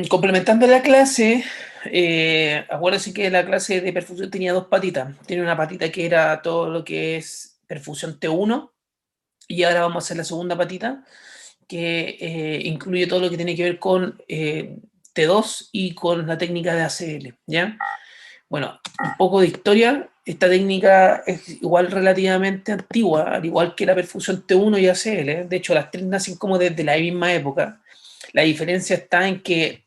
Complementando la clase, acuérdense que la clase de perfusión tenía dos patitas. Tiene una patita que era todo lo que es perfusión T1 y ahora vamos a hacer la segunda patita que incluye todo lo que tiene que ver con T2 y con la técnica de ACL, ¿ya? Bueno, un poco de historia. Esta técnica es igual relativamente antigua, al igual que la perfusión T1 y ACL. De hecho, las tres nacen como desde la misma época. La diferencia está en que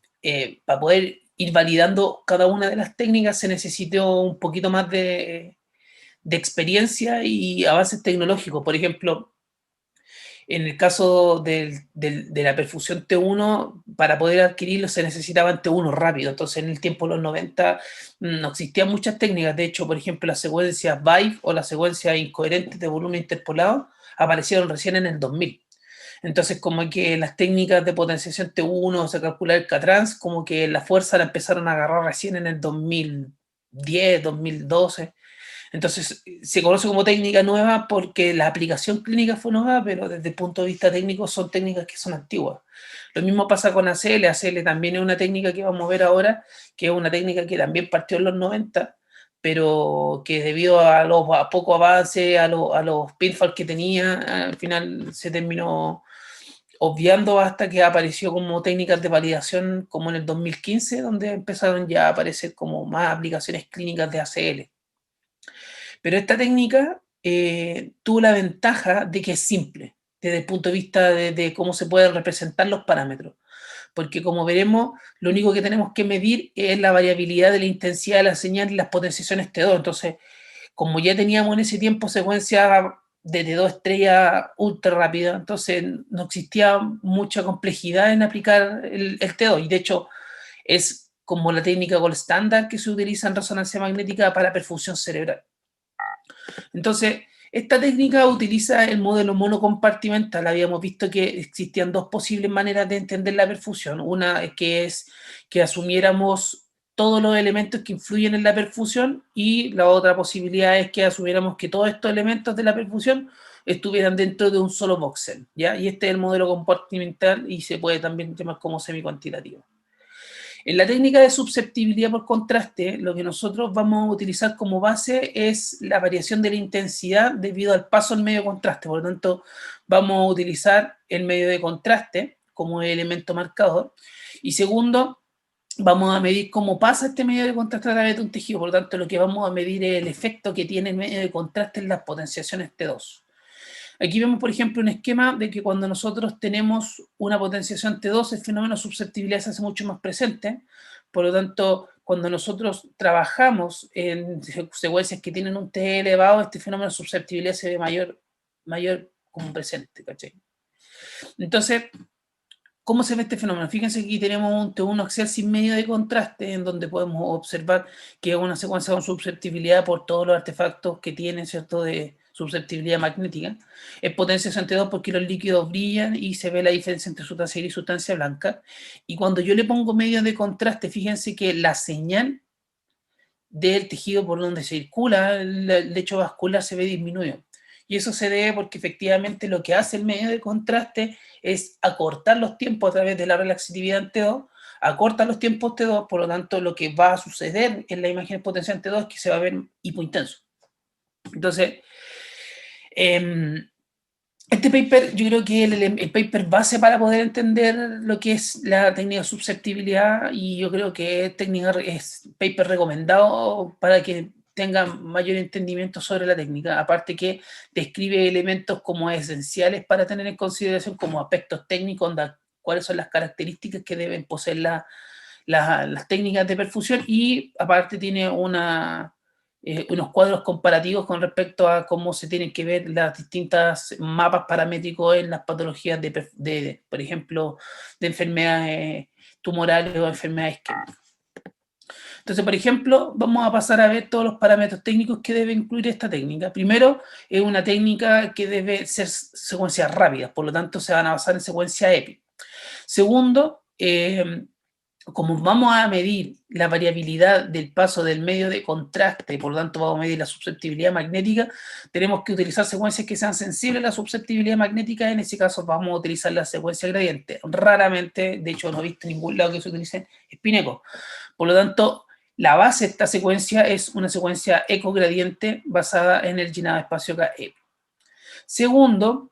para poder ir validando cada una de las técnicas se necesitó un poquito más de experiencia y avances tecnológicos. Por ejemplo, en el caso de la perfusión T1, para poder adquirirlo se necesitaban T1 rápido. Entonces, en el tiempo de los 90 no existían muchas técnicas. De hecho, por ejemplo, las secuencias Vive o las secuencias incoherentes de volumen interpolado aparecieron recién en el 2000. Entonces, como que las técnicas de potenciación T1, o sea, calcular el K-trans, como que la fuerza la empezaron a agarrar recién en el 2010, 2012. Entonces, se conoce como técnica nueva porque la aplicación clínica fue nueva, pero desde el punto de vista técnico son técnicas que son antiguas. Lo mismo pasa con ACL. ACL también es una técnica que vamos a ver ahora, que es una técnica que también partió en los 90, pero que debido a poco avance, a los pitfalls que tenía, al final se terminó obviando hasta que apareció como técnicas de validación como en el 2015, donde empezaron ya a aparecer como más aplicaciones clínicas de ACL. Pero esta técnica tuvo la ventaja de que es simple desde el punto de vista de cómo se pueden representar los parámetros. Porque como veremos, lo único que tenemos que medir es la variabilidad de la intensidad de la señal y las potenciaciones T2. Entonces, como ya teníamos en ese tiempo secuencia de T2 estrella ultra rápida, entonces no existía mucha complejidad en aplicar el T2. Y de hecho, es como la técnica gold estándar que se utiliza en resonancia magnética para perfusión cerebral. Entonces, esta técnica utiliza el modelo monocompartimental. Habíamos visto que existían dos posibles maneras de entender la perfusión. Una que es que asumiéramos todos los elementos que influyen en la perfusión y la otra posibilidad es que asumiéramos que todos estos elementos de la perfusión estuvieran dentro de un solo voxel, ¿ya? Y este es el modelo compartimental y se puede también llamar como semi-cuantitativo. En la técnica de susceptibilidad por contraste, lo que nosotros vamos a utilizar como base es la variación de la intensidad debido al paso al medio de contraste. Por lo tanto, vamos a utilizar el medio de contraste como elemento marcador. Y segundo, vamos a medir cómo pasa este medio de contraste a través de un tejido. Por lo tanto, lo que vamos a medir es el efecto que tiene el medio de contraste en las potenciaciones T2. Aquí vemos, por ejemplo, un esquema de que cuando nosotros tenemos una potenciación T2, el fenómeno de susceptibilidad se hace mucho más presente. Por lo tanto, cuando nosotros trabajamos en secuencias que tienen un T elevado, este fenómeno de susceptibilidad se ve mayor como presente, ¿cachai? Entonces, ¿cómo se ve este fenómeno? Fíjense que aquí tenemos un T1 axial sin medio de contraste, en donde podemos observar que es una secuencia con susceptibilidad por todos los artefactos que tiene, ¿cierto?, de susceptibilidad magnética. Es potencia 62 porque los líquidos brillan y se ve la diferencia entre sustancia gris y sustancia blanca. Y cuando yo le pongo medio de contraste, fíjense que la señal del tejido por donde circula el lecho vascular se ve disminuido. Y eso se debe porque efectivamente lo que hace el medio de contraste es acortar los tiempos a través de la relaxatividad en T2, acorta los tiempos T2, por lo tanto lo que va a suceder en la imagen potencial T2 es que se va a ver hipointenso. Entonces, este paper yo creo que es el paper base para poder entender lo que es la técnica de susceptibilidad y yo creo que es paper recomendado para que tengan mayor entendimiento sobre la técnica, aparte que describe elementos como esenciales para tener en consideración como aspectos técnicos, cuáles son las características que deben poseer las técnicas de perfusión y aparte tiene unos cuadros comparativos con respecto a cómo se tienen que ver las distintas mapas paramétricos en las patologías por ejemplo, de enfermedades tumorales o enfermedades isquémicas. Entonces, por ejemplo, vamos a pasar a ver todos los parámetros técnicos que debe incluir esta técnica. Primero, es una técnica que debe ser secuencias rápidas, por lo tanto se van a basar en secuencia EPI. Segundo, como vamos a medir la variabilidad del paso del medio de contraste, por lo tanto vamos a medir la susceptibilidad magnética, tenemos que utilizar secuencias que sean sensibles a la susceptibilidad magnética. En ese caso vamos a utilizar la secuencia gradiente. Raramente, de hecho no he visto en ningún lado que se utilice Spineco. Por lo tanto, la base de esta secuencia es una secuencia ecogradiente basada en el llenado de espacio KE. Segundo,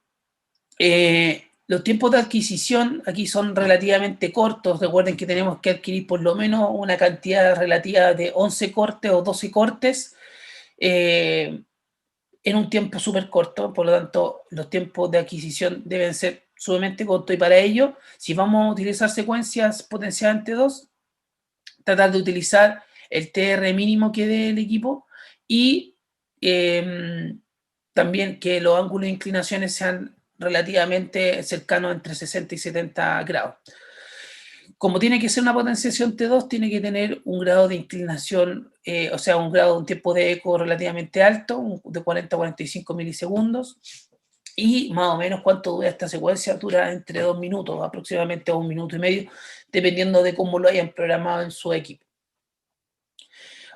los tiempos de adquisición aquí son relativamente cortos. Recuerden que tenemos que adquirir por lo menos una cantidad relativa de 11 cortes o 12 cortes en un tiempo súper corto. Por lo tanto, los tiempos de adquisición deben ser sumamente cortos, y para ello, si vamos a utilizar secuencias potencialmente 2, tratar de utilizar el TR mínimo que dé el equipo, y también que los ángulos de inclinaciones sean relativamente cercanos, entre 60 y 70 grados. Como tiene que ser una potenciación T2, tiene que tener un grado de inclinación, o sea, un tiempo de eco relativamente alto, de 40 a 45 milisegundos, y más o menos cuánto dura esta secuencia. Dura entre 2 minutos, aproximadamente 1 minuto y medio, dependiendo de cómo lo hayan programado en su equipo.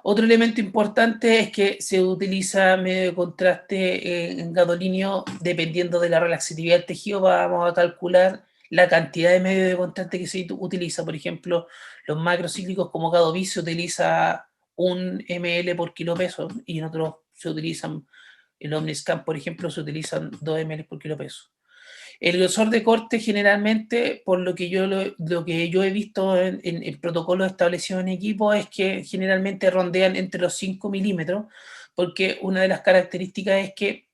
Otro elemento importante es que se utiliza medio de contraste en gadolinio. Dependiendo de la relaxatividad del tejido, vamos a calcular la cantidad de medio de contraste que se utiliza. Por ejemplo, los macrocíclicos como Gadovis se utiliza 1 ml por kilo peso, y en otros se utilizan, el Omniscan, por ejemplo, se utilizan 2 ml por kilo peso. El grosor de corte, generalmente, por lo que yo he visto en protocolos establecidos en equipo, es que generalmente rondean entre los 5 milímetros, porque una de las características es que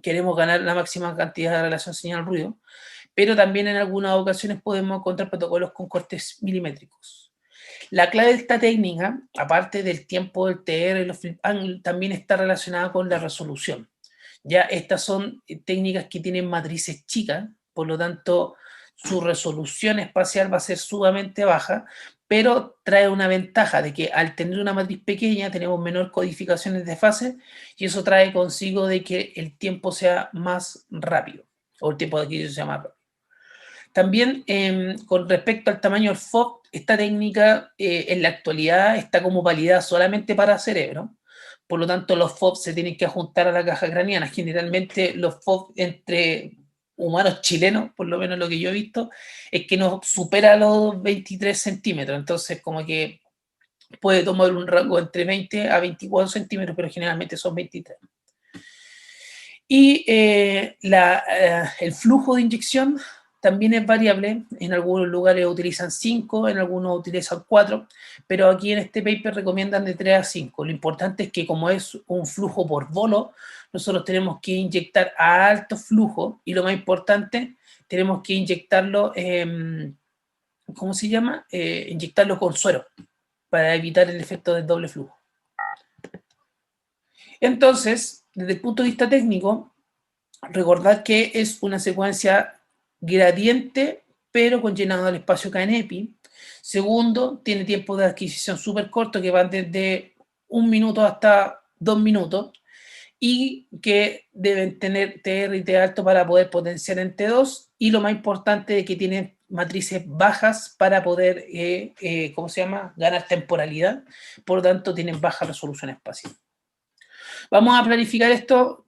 queremos ganar la máxima cantidad de relación señal-ruido, pero también en algunas ocasiones podemos encontrar protocolos con cortes milimétricos. La clave de esta técnica, aparte del tiempo del TR y los flip angle, también está relacionada con la resolución. Ya estas son técnicas que tienen matrices chicas, por lo tanto su resolución espacial va a ser sumamente baja, pero trae una ventaja de que al tener una matriz pequeña tenemos menor codificaciones de fase, y eso trae consigo de que el tiempo sea más rápido, o el tiempo de adquisición sea más rápido. También, con respecto al tamaño del FOV, esta técnica en la actualidad está como validada solamente para cerebro. Por lo tanto, los FOV se tienen que ajustar a la caja craneana. Generalmente los FOV entre humanos chilenos, por lo menos lo que yo he visto, es que no supera los 23 centímetros. Entonces, como que puede tomar un rango entre 20 a 24 centímetros, pero generalmente son 23. Y el flujo de inyección también es variable. En algunos lugares utilizan 5, en algunos utilizan 4, pero aquí en este paper recomiendan de 3 a 5. Lo importante es que, como es un flujo por bolo, nosotros tenemos que inyectar a alto flujo, y lo más importante, tenemos que inyectarlo, ¿cómo se llama? Inyectarlo con suero, para evitar el efecto del doble flujo. Entonces, desde el punto de vista técnico, recordad que es una secuencia gradiente, pero con llenado del espacio KNEPI. Segundo, tiene tiempo de adquisición súper corto, que van desde 1 minuto hasta 2 minutos, y que deben tener TR y T alto para poder potenciar en T2, y lo más importante es que tienen matrices bajas para poder, ¿cómo se llama?, ganar temporalidad. Por lo tanto, tienen baja resolución espacial. Vamos a planificar esto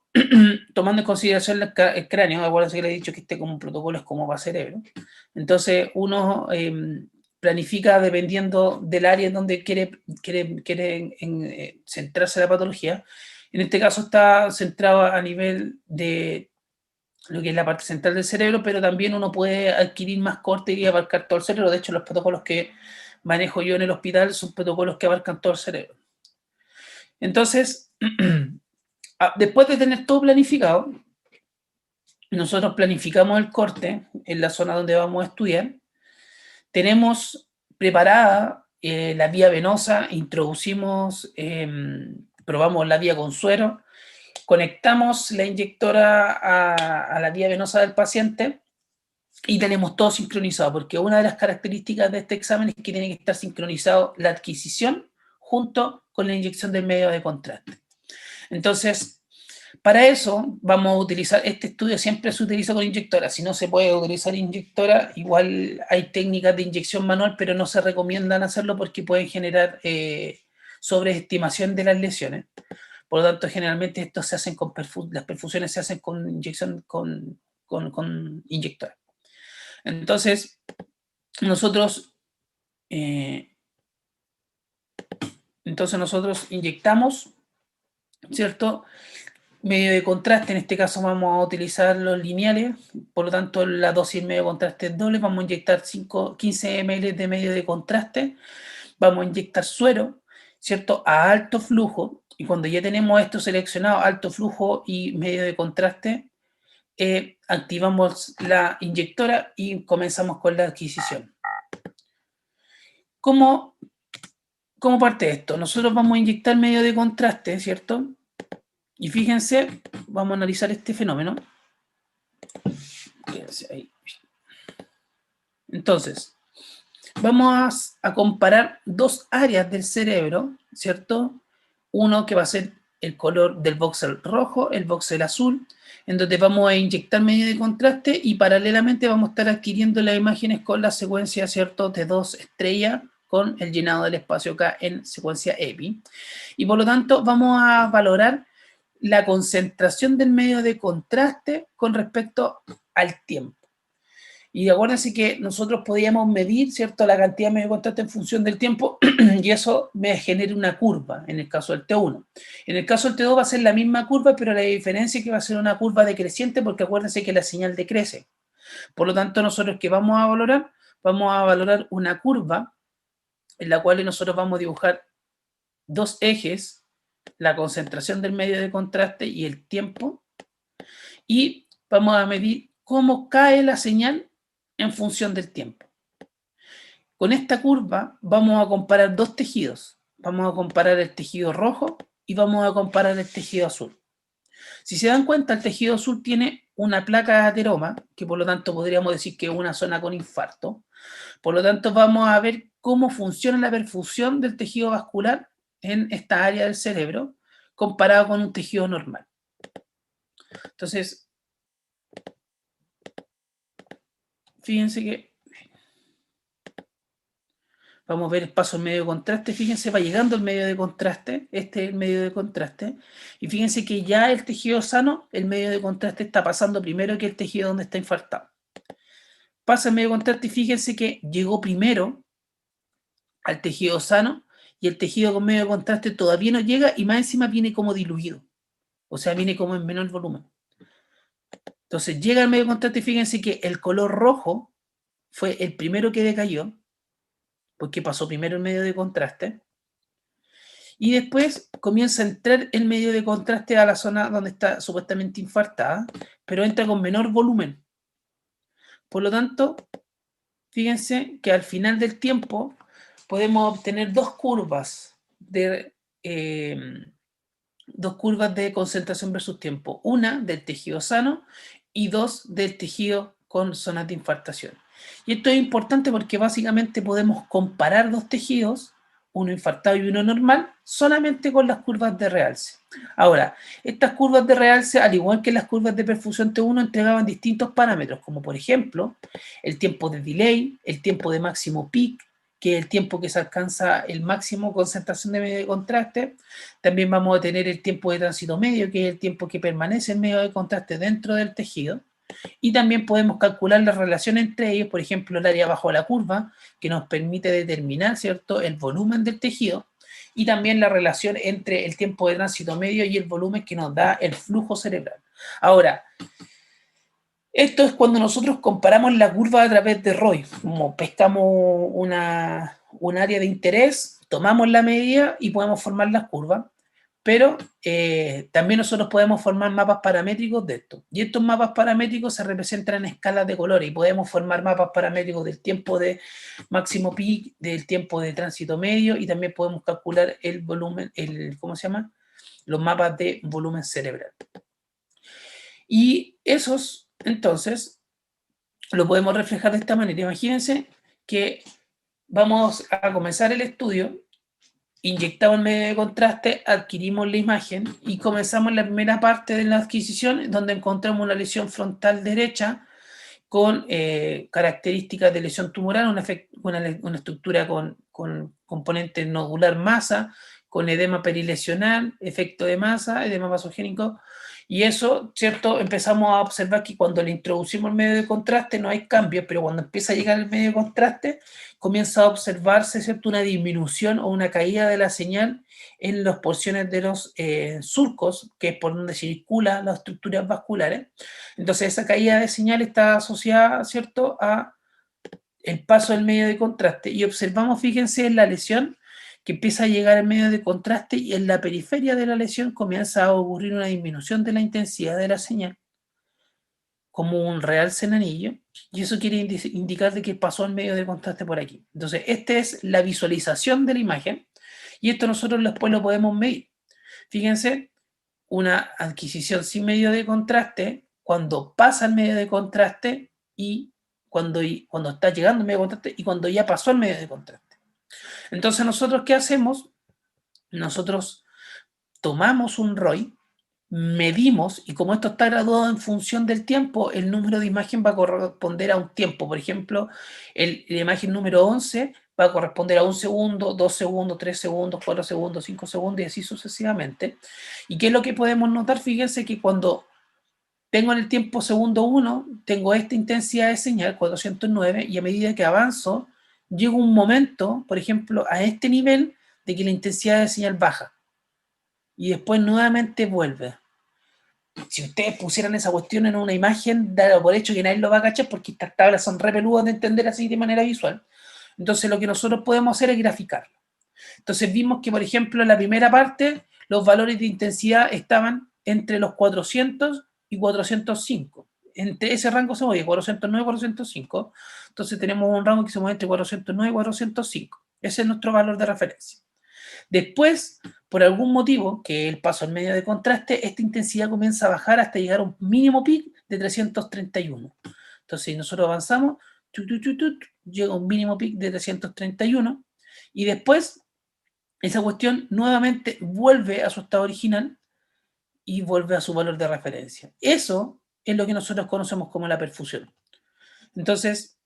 tomando en consideración el cráneo. Acuérdense que le he dicho que este como protocolo es como para cerebro. Entonces uno planifica dependiendo del área en donde quiere centrarse la patología. En este caso está centrado a nivel de lo que es la parte central del cerebro, pero también uno puede adquirir más corte y abarcar todo el cerebro. De hecho, los protocolos que manejo yo en el hospital son protocolos que abarcan todo el cerebro. Entonces, después de tener todo planificado, nosotros planificamos el corte en la zona donde vamos a estudiar. Tenemos preparada la vía venosa, introducimos, probamos la vía con suero, conectamos la inyectora a la vía venosa del paciente, y tenemos todo sincronizado, porque una de las características de este examen es que tiene que estar sincronizado la adquisición junto con la inyección del medio de contraste. Entonces, Para eso vamos a utilizar, este estudio siempre se utiliza con inyectora. Si no se puede utilizar inyectora, igual hay técnicas de inyección manual, pero no se recomiendan hacerlo porque pueden generar sobreestimación de las lesiones. Por lo tanto, generalmente esto se hacen con las perfusiones se hacen con inyección con inyectora. Entonces, nosotros inyectamos, ¿cierto? Medio de contraste, en este caso vamos a utilizar los lineales, por lo tanto la dosis medio de contraste es doble, vamos a inyectar 15 ml de medio de contraste, vamos a inyectar suero, ¿cierto? A alto flujo, y cuando ya tenemos esto seleccionado, alto flujo y medio de contraste, activamos la inyectora y comenzamos con la adquisición. ¿Cómo parte esto? Nosotros vamos a inyectar medio de contraste, ¿cierto? Y fíjense, vamos a analizar este fenómeno. Entonces, vamos a comparar dos áreas del cerebro, ¿cierto? Uno que va a ser el color del voxel rojo, el voxel azul, en donde vamos a inyectar medio de contraste y paralelamente vamos a estar adquiriendo las imágenes con la secuencia, ¿cierto?, de 2 estrellas con el llenado del espacio acá en secuencia EPI. Y por lo tanto vamos a valorar la concentración del medio de contraste con respecto al tiempo. Y acuérdense que nosotros podíamos medir, ¿cierto?, la cantidad de medio de contraste en función del tiempo y eso me genera una curva en el caso del T1. En el caso del T2 va a ser la misma curva, pero la diferencia es que va a ser una curva decreciente porque acuérdense que la señal decrece. Por lo tanto, nosotros ¿qué vamos a valorar? Vamos a valorar una curva en la cual nosotros vamos a dibujar dos ejes, la concentración del medio de contraste y el tiempo, y vamos a medir cómo cae la señal en función del tiempo. Con esta curva vamos a comparar dos tejidos. Vamos a comparar el tejido rojo y vamos a comparar el tejido azul. Si se dan cuenta, el tejido azul tiene una placa de ateroma, que por lo tanto podríamos decir que es una zona con infarto. Por lo tanto, vamos a ver cómo funciona la perfusión del tejido vascular en esta área del cerebro comparado con un tejido normal. Entonces, fíjense que vamos a ver el paso en medio de contraste. Fíjense, va llegando el medio de contraste. Este es el medio de contraste. Y fíjense que ya el tejido sano, el medio de contraste está pasando primero que el tejido donde está infartado. Pasa el medio de contraste y fíjense que llegó primero al tejido sano y el tejido con medio de contraste todavía no llega y más encima viene como diluido. O sea, viene como en menor volumen. Entonces llega el medio de contraste y fíjense que el color rojo fue el primero que decayó, porque pasó primero el medio de contraste, y después comienza a entrar el medio de contraste a la zona donde está supuestamente infartada, pero entra con menor volumen. Por lo tanto, fíjense que al final del tiempo podemos obtener dos curvas de concentración versus tiempo. Una del tejido sano y dos del tejido con zonas de infartación. Y esto es importante porque básicamente podemos comparar dos tejidos, uno infartado y uno normal, solamente con las curvas de realce. Ahora, estas curvas de realce, al igual que las curvas de perfusión T1, entregaban distintos parámetros, como por ejemplo, el tiempo de delay, el tiempo de máximo peak, que es el tiempo que se alcanza el máximo concentración de medio de contraste. También vamos a tener el tiempo de tránsito medio, que es el tiempo que permanece el medio de contraste dentro del tejido. Y también podemos calcular la relación entre ellos, por ejemplo, el área bajo la curva, que nos permite determinar, ¿cierto?, el volumen del tejido, y también la relación entre el tiempo de tránsito medio y el volumen que nos da el flujo cerebral. Ahora, esto es cuando nosotros comparamos la curva a través de ROI, como pescamos un área de interés, tomamos la medida y podemos formar las curvas, pero también nosotros podemos formar mapas paramétricos de esto. Y estos mapas paramétricos se representan en escalas de colores y podemos formar mapas paramétricos del tiempo de máximo peak, del tiempo de tránsito medio y también podemos calcular el volumen, ¿cómo se llama? Los mapas de volumen cerebral. Y esos, entonces, lo podemos reflejar de esta manera. Imagínense que vamos a comenzar el estudio inyectamos el medio de contraste, adquirimos la imagen y comenzamos la primera parte de la adquisición, donde encontramos una lesión frontal derecha con características de lesión tumoral, una estructura con componente nodular masa, con edema perilesional, efecto de masa, edema vasogénico, y eso, ¿cierto? Empezamos a observar que cuando le introducimos el medio de contraste no hay cambios, pero cuando empieza a llegar el medio de contraste, comienza a observarse, ¿cierto? Una disminución o una caída de la señal en las porciones de los surcos, que es por donde circulan las estructuras vasculares. Entonces, esa caída de señal está asociada, ¿cierto?, a el paso del medio de contraste. Y observamos, fíjense, en la lesión que empieza a llegar el medio de contraste y en la periferia de la lesión comienza a ocurrir una disminución de la intensidad de la señal, como un realce en anillo, y eso quiere indicar de que pasó el medio de contraste por aquí. Entonces, esta es la visualización de la imagen, y esto nosotros después lo podemos medir. Fíjense, una adquisición sin medio de contraste, cuando pasa el medio de contraste y cuando está llegando el medio de contraste y cuando ya pasó el medio de contraste. Entonces, ¿nosotros qué hacemos? Nosotros tomamos un ROI, medimos, y como esto está graduado en función del tiempo, el número de imagen va a corresponder a un tiempo. Por ejemplo, la imagen número 11 va a corresponder a 1 segundo, 2 segundos, 3 segundos, 4 segundos, 5 segundos y así sucesivamente. ¿Y qué es lo que podemos notar? Fíjense que cuando tengo en el tiempo segundo 1, tengo esta intensidad de señal, 409, y a medida que avanzo, llego a un momento, por ejemplo, a este nivel de que la intensidad de señal baja y después nuevamente vuelve. Si ustedes pusieran esa cuestión en una imagen, dado por hecho que nadie lo va a cachar porque estas tablas son re peludas de entender así de manera visual. Entonces lo que nosotros podemos hacer es graficarlo. Entonces vimos que, por ejemplo, en la primera parte los valores de intensidad estaban entre los 400 y 405. Entre ese rango se mueve 409 y 405. Entonces tenemos un rango que se mueve entre 409 y 405. Ese es nuestro valor de referencia. Después, por algún motivo, que el paso al medio de contraste, esta intensidad comienza a bajar hasta llegar a un mínimo peak de 331. Entonces, si nosotros avanzamos, llega a un mínimo peak de 331 y después esa cuestión nuevamente vuelve a su estado original y vuelve a su valor de referencia. Eso es lo que nosotros conocemos como la perfusión. Entonces,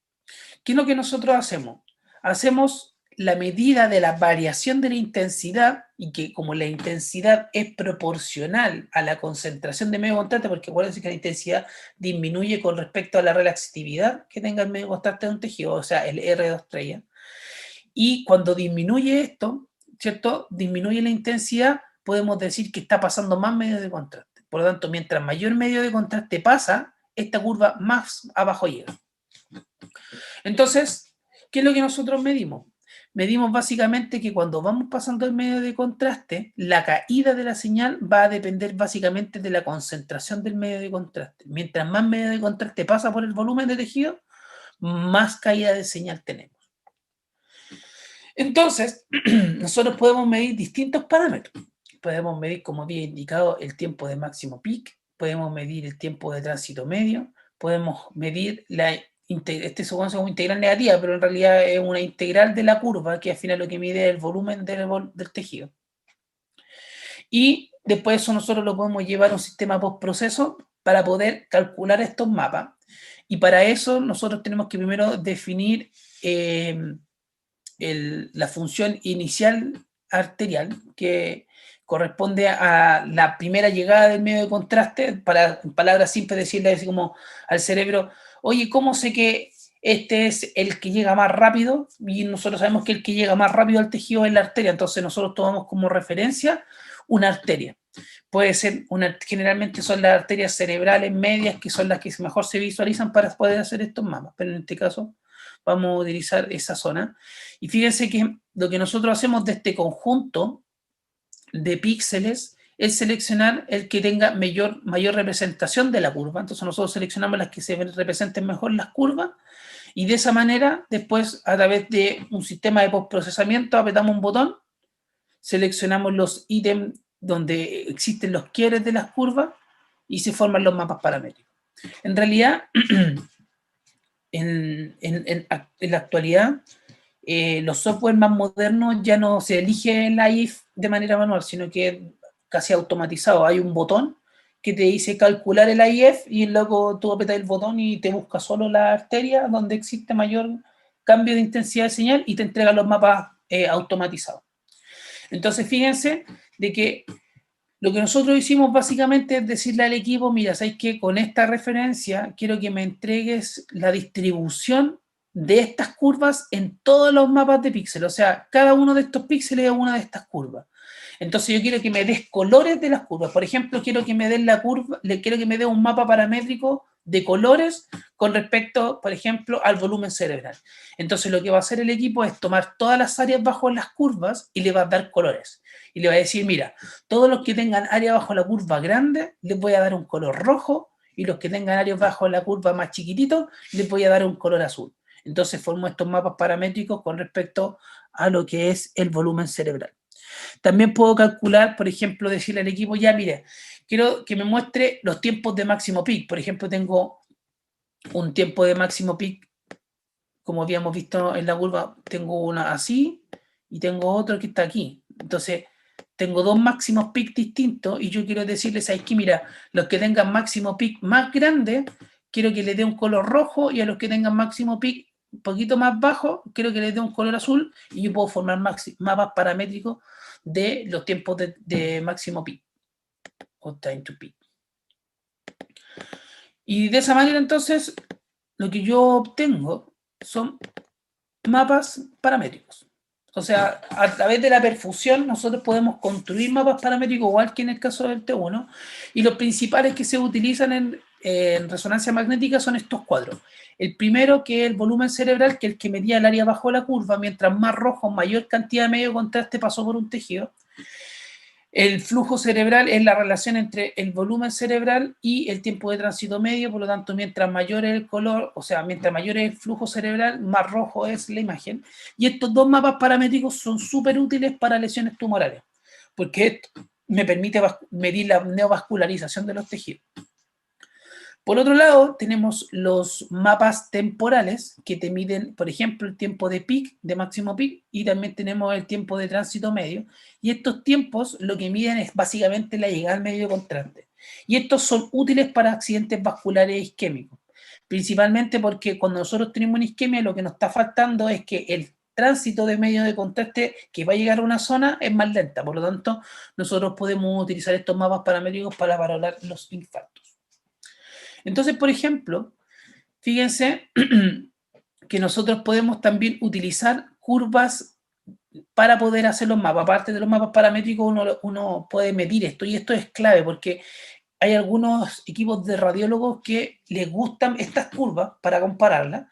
¿qué es lo que nosotros hacemos? Hacemos la medida de la variación de la intensidad y que como la intensidad es proporcional a la concentración de medio contraste, porque acuérdense que la intensidad disminuye con respecto a la relatividad que tenga el medio contraste de un tejido, o sea, el R2 estrella. Y cuando disminuye esto, ¿cierto? Disminuye la intensidad, podemos decir que está pasando más medio de contraste. Por lo tanto, mientras mayor medio de contraste pasa, esta curva más abajo llega. Entonces, ¿qué es lo que nosotros medimos? Medimos básicamente que cuando vamos pasando el medio de contraste, la caída de la señal va a depender básicamente de la concentración del medio de contraste. Mientras más medio de contraste pasa por el volumen de tejido, más caída de señal tenemos. Entonces, nosotros podemos medir distintos parámetros. Podemos medir, como había indicado, el tiempo de máximo peak, podemos medir el tiempo de tránsito medio, podemos medir este se conoce como integral negativa, pero en realidad es una integral de la curva, que al final lo que mide es el volumen del tejido. Y después eso nosotros lo podemos llevar a un sistema postproceso para poder calcular estos mapas. Y para eso nosotros tenemos que primero definir la función inicial arterial, que corresponde a la primera llegada del medio de contraste, para en palabras simples decirle así como al cerebro, oye, ¿cómo sé que este es el que llega más rápido? Y nosotros sabemos que el que llega más rápido al tejido es la arteria, entonces nosotros tomamos como referencia una arteria. Puede ser generalmente son las arterias cerebrales medias, que son las que mejor se visualizan para poder hacer estos mapas, pero en este caso vamos a utilizar esa zona. Y fíjense que lo que nosotros hacemos de este conjunto de píxeles es seleccionar el que tenga mayor representación de la curva. Entonces nosotros seleccionamos las que se representen mejor las curvas y de esa manera después a través de un sistema de postprocesamiento apretamos un botón, seleccionamos los ítems donde existen los quiebres de las curvas y se forman los mapas paramétricos. En realidad, en la actualidad, los software más modernos ya no se elige el IF de manera manual, sino que casi automatizado. Hay un botón que te dice calcular el IF y luego tú apretas el botón y te busca solo la arteria donde existe mayor cambio de intensidad de señal y te entrega los mapas automatizados. Entonces, fíjense de que lo que nosotros hicimos básicamente es decirle al equipo, mira, ¿sabes qué? Con esta referencia quiero que me entregues la distribución de estas curvas en todos los mapas de píxeles. O sea, cada uno de estos píxeles es una de estas curvas. Entonces yo quiero que me des colores de las curvas. Por ejemplo, quiero que me den la curva, quiero que me dé un mapa paramétrico de colores con respecto, por ejemplo, al volumen cerebral. Entonces lo que va a hacer el equipo es tomar todas las áreas bajo las curvas y le va a dar colores. Y le va a decir, mira, todos los que tengan área bajo la curva grande, les voy a dar un color rojo, y los que tengan áreas bajo la curva más chiquitito, les voy a dar un color azul. Entonces formo estos mapas paramétricos con respecto a lo que es el volumen cerebral. También puedo calcular, por ejemplo, decirle al equipo, ya mire, quiero que me muestre los tiempos de máximo peak. Por ejemplo, tengo un tiempo de máximo peak, como habíamos visto en la curva, tengo una así y tengo otro que está aquí. Entonces, tengo dos máximos peak distintos y yo quiero decirles, ¿sabes qué? Mira, los que tengan máximo peak más grande, quiero que les dé un color rojo, y a los que tengan máximo peak un poquito más bajo, quiero que les dé un color azul, y yo puedo formar mapas paramétricos de los tiempos de máximo peak o time to peak. Y de esa manera, entonces, lo que yo obtengo son mapas paramétricos. O sea, a través de la perfusión nosotros podemos construir mapas paramétricos igual que en el caso del T1, y los principales que se utilizan en resonancia magnética son estos cuadros. El primero, que es el volumen cerebral, que es el que medía el área bajo la curva. Mientras más rojo, mayor cantidad de medio contraste pasó por un tejido. El flujo cerebral es la relación entre el volumen cerebral y el tiempo de tránsito medio. Por lo tanto, mientras mayor es el color, o sea, mientras mayor es el flujo cerebral, más rojo es la imagen. Y estos dos mapas paramétricos son súper útiles para lesiones tumorales, porque esto me permite medir la neovascularización de los tejidos. Por otro lado, tenemos los mapas temporales que te miden, por ejemplo, el tiempo de peak, de máximo peak, y también tenemos el tiempo de tránsito medio. Y estos tiempos lo que miden es básicamente la llegada al medio contraste. Y estos son útiles para accidentes vasculares isquémicos, principalmente porque cuando nosotros tenemos una isquemia, lo que nos está faltando es que el tránsito de medio de contraste que va a llegar a una zona es más lenta. Por lo tanto, nosotros podemos utilizar estos mapas paramétricos para valorar los infartos. Entonces, por ejemplo, fíjense que nosotros podemos también utilizar curvas para poder hacer los mapas. Aparte de los mapas paramétricos, uno puede medir esto, y esto es clave porque hay algunos equipos de radiólogos que les gustan estas curvas para compararlas,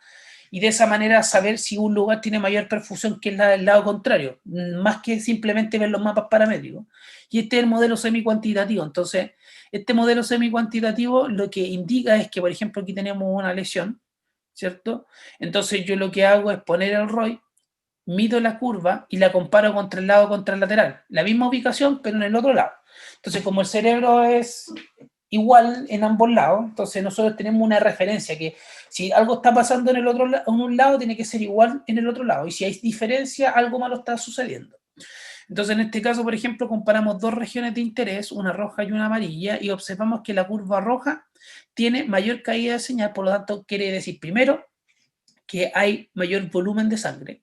y de esa manera saber si un lugar tiene mayor perfusión que el lado contrario, más que simplemente ver los mapas paramétricos. Y este es el modelo semi-cuantitativo. Entonces, este modelo semi-cuantitativo lo que indica es que, por ejemplo, aquí tenemos una lesión, ¿cierto? Entonces yo lo que hago es poner el ROI, mido la curva y la comparo contra el lado contralateral. La misma ubicación, pero en el otro lado. Entonces, como el cerebro es igual en ambos lados, entonces nosotros tenemos una referencia que si algo está pasando en un lado, tiene que ser igual en el otro lado. Y si hay diferencia, algo malo está sucediendo. Entonces, en este caso, por ejemplo, comparamos dos regiones de interés, una roja y una amarilla, y observamos que la curva roja tiene mayor caída de señal. Por lo tanto, quiere decir, primero, que hay mayor volumen de sangre.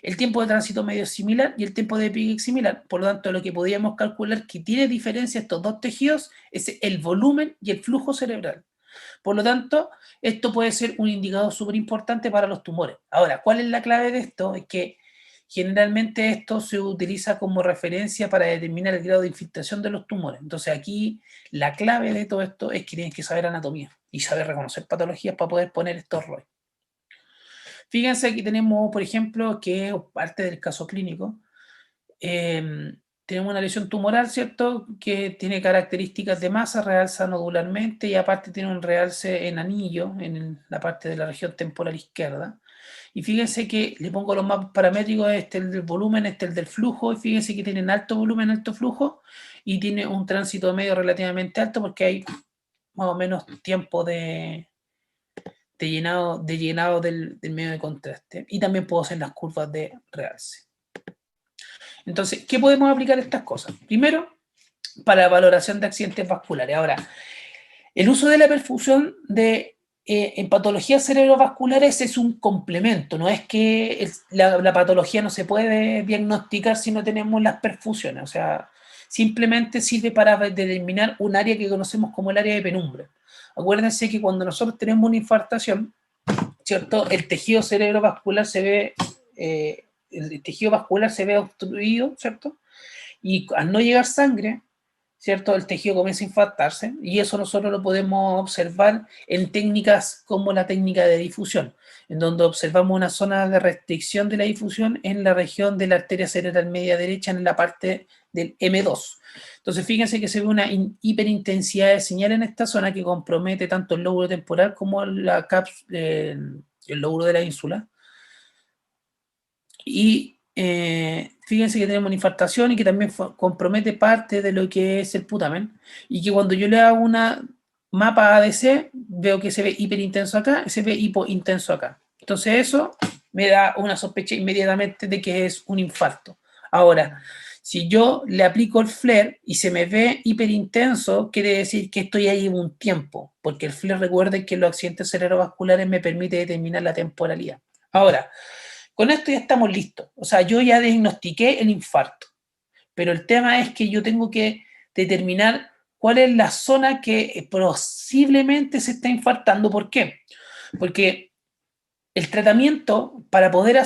El tiempo de tránsito medio es similar y el tiempo de pique es similar. Por lo tanto, lo que podríamos calcular que tiene diferencia estos dos tejidos es el volumen y el flujo cerebral. Por lo tanto, esto puede ser un indicador súper importante para los tumores. Ahora, ¿cuál es la clave de esto? Es que generalmente esto se utiliza como referencia para determinar el grado de infiltración de los tumores. Entonces aquí la clave de todo esto es que tienes que saber anatomía y saber reconocer patologías para poder poner estos roles. Fíjense, aquí tenemos, por ejemplo, que parte del caso clínico, tenemos una lesión tumoral, ¿cierto?, que tiene características de masa, realza nodularmente y aparte tiene un realce en anillo en la parte de la región temporal izquierda. Y fíjense que le pongo los mapas paramétricos, este es el del volumen, este es el del flujo, y fíjense que tienen alto volumen, alto flujo, y tiene un tránsito medio relativamente alto porque hay más o menos tiempo de de llenado del medio de contraste. Y también puedo hacer las curvas de realce. Entonces, ¿qué podemos aplicar estas cosas? Primero, para la valoración de accidentes vasculares. Ahora, el uso de la perfusión en patologías cerebrovasculares es un complemento, no es que la patología no se puede diagnosticar si no tenemos las perfusiones, o sea, simplemente sirve para determinar un área que conocemos como el área de penumbra. Acuérdense que cuando nosotros tenemos una infartación, ¿cierto? El tejido cerebrovascular se ve, el tejido vascular se ve obstruido, ¿cierto? Y al no llegar sangre, ¿cierto? El tejido comienza a infartarse y eso nosotros lo podemos observar en técnicas como la técnica de difusión, en donde observamos una zona de restricción de la difusión en la región de la arteria cerebral media derecha en la parte del M2. Entonces, fíjense que se ve una hiperintensidad de señal en esta zona que compromete tanto el lóbulo temporal como el lóbulo de la ínsula. Y fíjense que tenemos una infartación y que también compromete parte de lo que es el putamen. Y que cuando yo le hago una mapa ADC, veo que se ve hiperintenso acá y se ve hipointenso acá. Entonces eso me da una sospecha inmediatamente de que es un infarto. Ahora, si yo le aplico el FLAIR y se me ve hiperintenso, quiere decir que estoy ahí un tiempo, porque el FLAIR, recuerden que los accidentes cerebrovasculares me permite determinar la temporalidad. Ahora, con esto ya estamos listos. O sea, yo ya diagnostiqué el infarto, pero el tema es que yo tengo que determinar cuál es la zona que posiblemente se está infartando. ¿Por qué? Porque el tratamiento para poder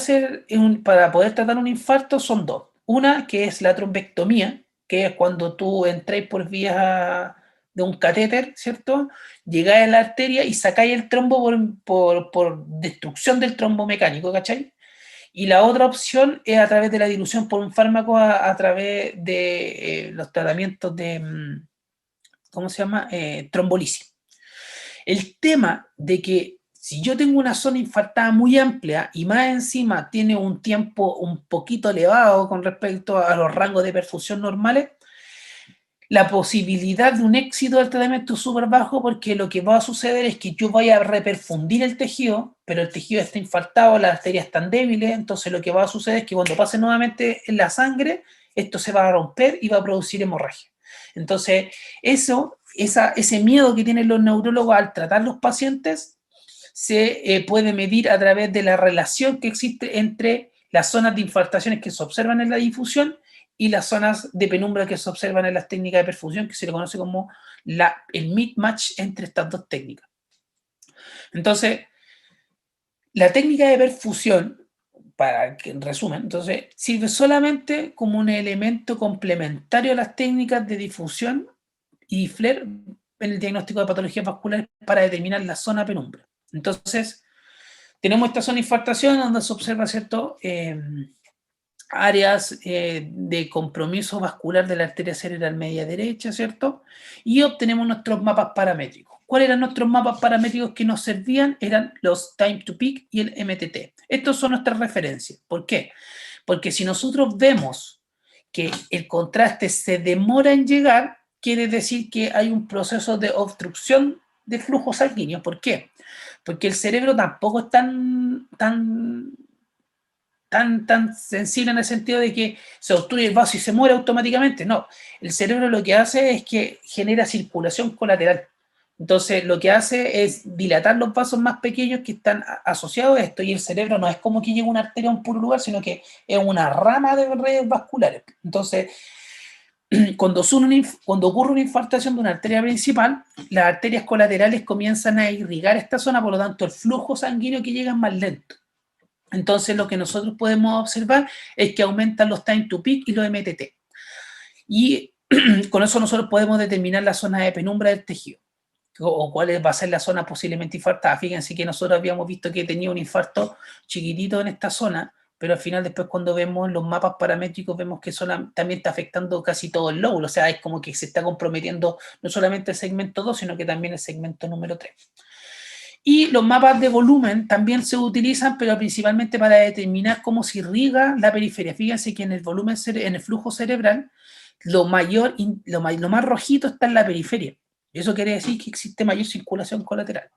tratar un infarto son dos. Una que es la trombectomía, que es cuando tú entráis por vía de un catéter, ¿cierto? Llegáis a la arteria y sacáis el trombo por destrucción del trombo mecánico, ¿cachai? Y la otra opción es a través de la dilución por un fármaco a través de los tratamientos de, ¿cómo se llama? Trombolisis. El tema de que si yo tengo una zona infartada muy amplia y más encima tiene un tiempo un poquito elevado con respecto a los rangos de perfusión normales, la posibilidad de un éxito del tratamiento es súper bajo porque lo que va a suceder es que yo voy a reperfundir el tejido, pero el tejido está infartado, las arterias están débiles, entonces lo que va a suceder es que cuando pase nuevamente en la sangre, esto se va a romper y va a producir hemorragia. Entonces, ese miedo que tienen los neurólogos al tratar los pacientes se puede medir a través de la relación que existe entre las zonas de infartaciones que se observan en la difusión y las zonas de penumbra que se observan en las técnicas de perfusión, que se le conoce como el mismatch entre estas dos técnicas. Entonces, la técnica de perfusión, para que en resumen, entonces, sirve solamente como un elemento complementario a las técnicas de difusión y FLAIR en el diagnóstico de patologías vasculares para determinar la zona penumbra. Entonces, tenemos esta zona de infartación donde se observa, ¿cierto?, áreas de compromiso vascular de la arteria cerebral media derecha, ¿cierto? Y obtenemos nuestros mapas paramétricos. ¿Cuáles eran nuestros mapas paramétricos que nos servían? Eran los time to peak y el MTT. Estos son nuestras referencias. ¿Por qué? Porque si nosotros vemos que el contraste se demora en llegar, quiere decir que hay un proceso de obstrucción del flujo sanguíneo. ¿Por qué? Porque el cerebro tampoco es tan sensible en el sentido de que se obstruye el vaso y se muere automáticamente. No, el cerebro lo que hace es que genera circulación colateral. Entonces, lo que hace es dilatar los vasos más pequeños que están asociados a esto, y el cerebro no es como que llegue una arteria a un puro lugar, sino que es una rama de redes vasculares. Entonces, cuando ocurre una infartación de una arteria principal, las arterias colaterales comienzan a irrigar esta zona, por lo tanto, el flujo sanguíneo que llega es más lento. Entonces, lo que nosotros podemos observar es que aumentan los time to peak y los MTT. Y con eso nosotros podemos determinar la zona de penumbra del tejido, o cuál va a ser la zona posiblemente infartada. Fíjense que nosotros habíamos visto que tenía un infarto chiquitito en esta zona, pero al final después cuando vemos los mapas paramétricos vemos que también está afectando casi todo el lóbulo, o sea, es como que se está comprometiendo no solamente el segmento 2, sino que también el segmento número 3. Y los mapas de volumen también se utilizan, pero principalmente para determinar cómo se irriga la periferia. Fíjense que en el volumen, en el flujo cerebral, lo más rojito está en la periferia. Eso quiere decir que existe mayor circulación colateral.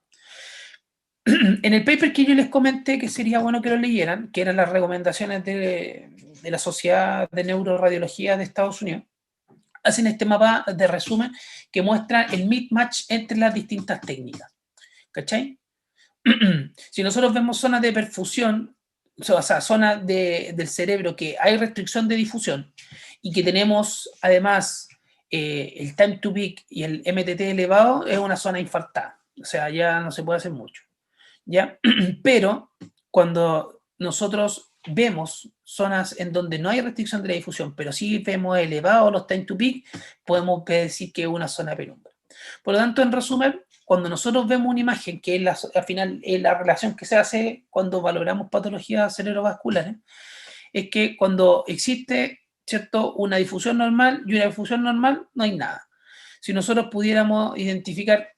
En el paper que yo les comenté que sería bueno que lo leyeran, que eran las recomendaciones de la Sociedad de Neuroradiología de Estados Unidos, hacen este mapa de resumen que muestra el mismatch entre las distintas técnicas. ¿Cachai? Si nosotros vemos zonas de perfusión, o sea, zonas del cerebro que hay restricción de difusión y que tenemos además el time to peak y el MTT elevado, es una zona infartada. O sea, ya no se puede hacer mucho. ¿Ya? Pero cuando nosotros vemos zonas en donde no hay restricción de la difusión, pero sí vemos elevados los time to peak, podemos decir que es una zona penumbra. Por lo tanto, en resumen, cuando nosotros vemos una imagen, que es al final es la relación que se hace cuando valoramos patologías cerebrovasculares, es que cuando existe, ¿cierto?, una difusión normal y una difusión normal, no hay nada. Si nosotros pudiéramos identificar,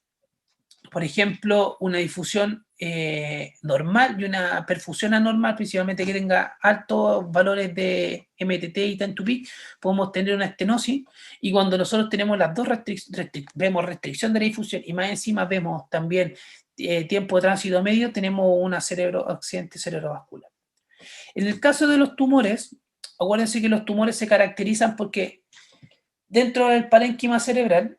por ejemplo, una difusión normal y una perfusión anormal, principalmente que tenga altos valores de MTT y time to peak, podemos tener una estenosis, y cuando nosotros tenemos las dos vemos restricción de la difusión y más encima vemos también tiempo de tránsito medio, tenemos un accidente cerebrovascular. En el caso de los tumores, acuérdense que los tumores se caracterizan porque dentro del parénquima cerebral,